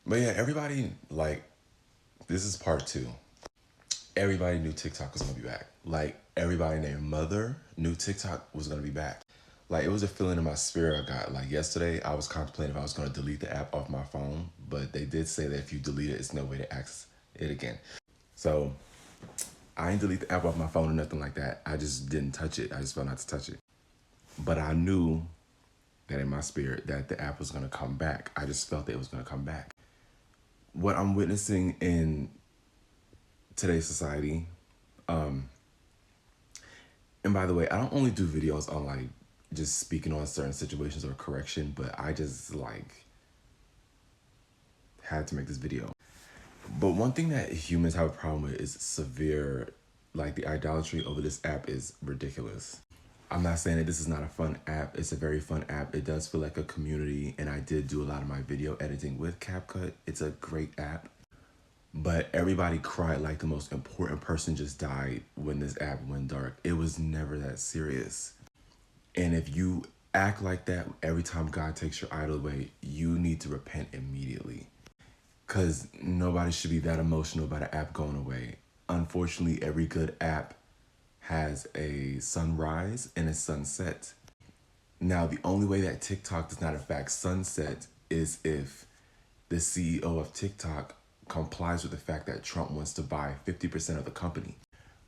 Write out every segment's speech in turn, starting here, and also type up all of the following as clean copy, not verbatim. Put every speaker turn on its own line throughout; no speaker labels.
But yeah, everybody, like, this is part two. Everybody knew TikTok was gonna be back. Like, everybody and their mother knew TikTok was gonna be back. Like, it was a feeling in my spirit I got. Like, yesterday, I was contemplating if I was gonna delete the app off my phone, but they did say that if you delete it, it's no way to access it again. So, I didn't delete the app off my phone or nothing like that. I just didn't touch it. I just felt not to touch it. But I knew that in my spirit that the app was gonna come back. I just felt that it was gonna come back. What I'm witnessing in today's society, and by the way, I don't only do videos on like just speaking on certain situations or correction, but I just like had to make this video. But one thing that humans have a problem with is severe, like the idolatry over this app is ridiculous. I'm not saying that this is not a fun app. It's a very fun app. It does feel like a community, and I did do a lot of my video editing with CapCut. It's a great app. But everybody cried like the most important person just died when this app went dark. It was never that serious. And if you act like that every time God takes your idol away, you need to repent immediately. Because nobody should be that emotional about an app going away. Unfortunately, every good app has a sunrise and a sunset. Now, the only way that TikTok does not affect sunset is if the CEO of TikTok complies with the fact that Trump wants to buy 50% of the company,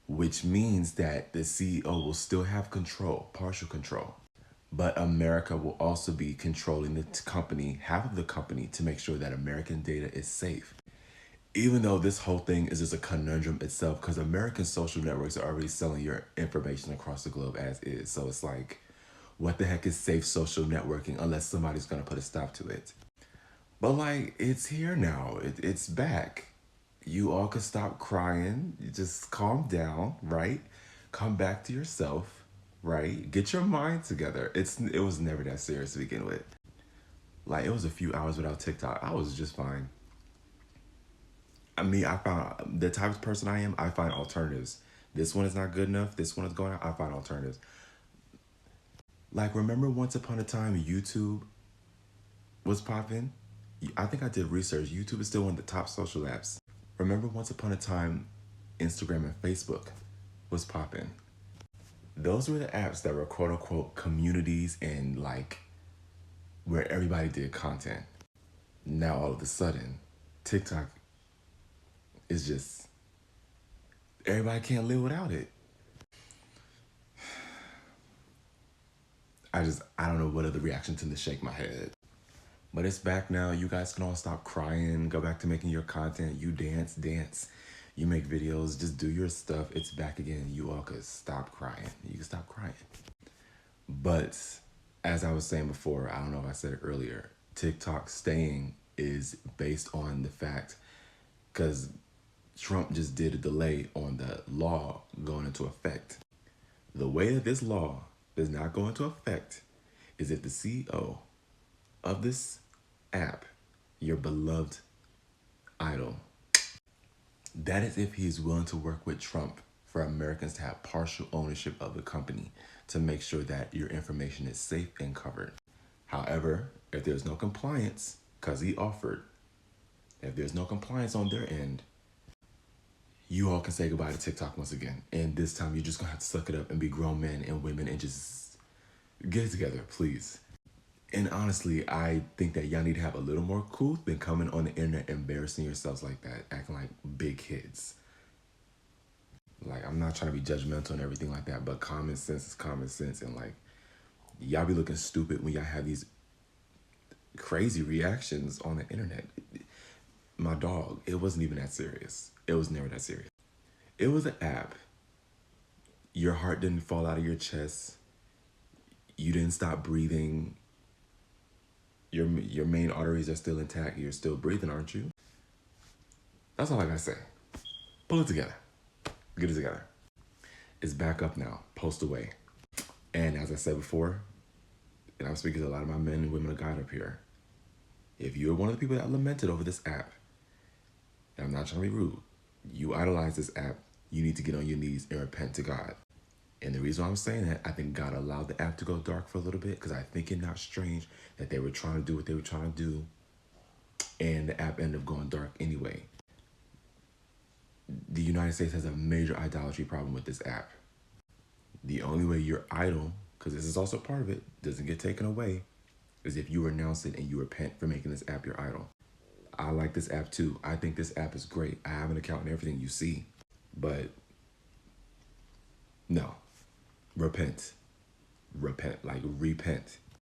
which means that the CEO will still have control, partial control. But America will also be controlling the company, half of the company, to make sure that American data is safe. Even though this whole thing is just a conundrum itself, because American social networks are already selling your information across the globe as is. So it's like, what the heck is safe social networking unless somebody's going to put a stop to it? But like, it's here now. It's back. You all could stop crying. You just calm down, right? Come back to yourself, right? Get your mind together. It was never that serious to begin with. Like, it was a few hours without TikTok. I was just fine. I mean, I found the type of person I am, I find alternatives. This one is not good enough. This one is going out. I find alternatives. Like, remember once upon a time, YouTube was popping? I think I did research. YouTube is still one of the top social apps. Remember once upon a time, Instagram and Facebook was popping. Those were the apps that were quote unquote communities and like where everybody did content. Now all of a sudden, TikTok is just, everybody can't live without it. I don't know what other reaction to shake my head. But it's back now. You guys can all stop crying. Go back to making your content. You dance. You make videos. Just do your stuff. It's back again. You all could stop crying. You can stop crying. But as I was saying before, I don't know if I said it earlier, TikTok staying is based on the fact, because Trump just did a delay on the law going into effect. The way that this law does not go into effect is if the CEO of this app, your beloved idol, that is if he's willing to work with Trump for Americans to have partial ownership of the company to make sure that your information is safe and covered. However, if there's no compliance, because he offered, if there's no compliance on their end, you all can say goodbye to TikTok once again. And this time you're just gonna have to suck it up and be grown men and women and just get it together, please. And honestly, I think that y'all need to have a little more cool than coming on the internet embarrassing yourselves like that, acting like big kids. Like, I'm not trying to be judgmental and everything like that, but common sense is common sense. And like, y'all be looking stupid when y'all have these crazy reactions on the internet. My dog, it wasn't even that serious. It was never that serious. It was an app. Your heart didn't fall out of your chest. You didn't stop breathing. Your main arteries are still intact. You're still breathing, aren't you? That's all I gotta say. Pull it together. Get it together. It's back up now. Post away. And as I said before, and I'm speaking to a lot of my men and women of God up here, if you're one of the people that lamented over this app, and I'm not trying to be rude, you idolize this app, you need to get on your knees and repent to God. And the reason why I'm saying that, I think God allowed the app to go dark for a little bit because I think it's not strange that they were trying to do what they were trying to do. and the app ended up going dark anyway. The United States has a major idolatry problem with this app. The only way your idol, because this is also part of it, doesn't get taken away, is if you renounce it and you repent for making this app your idol. I like this app too. I think this app is great. I have an account and everything you see. But no. Repent. Repent. Like repent.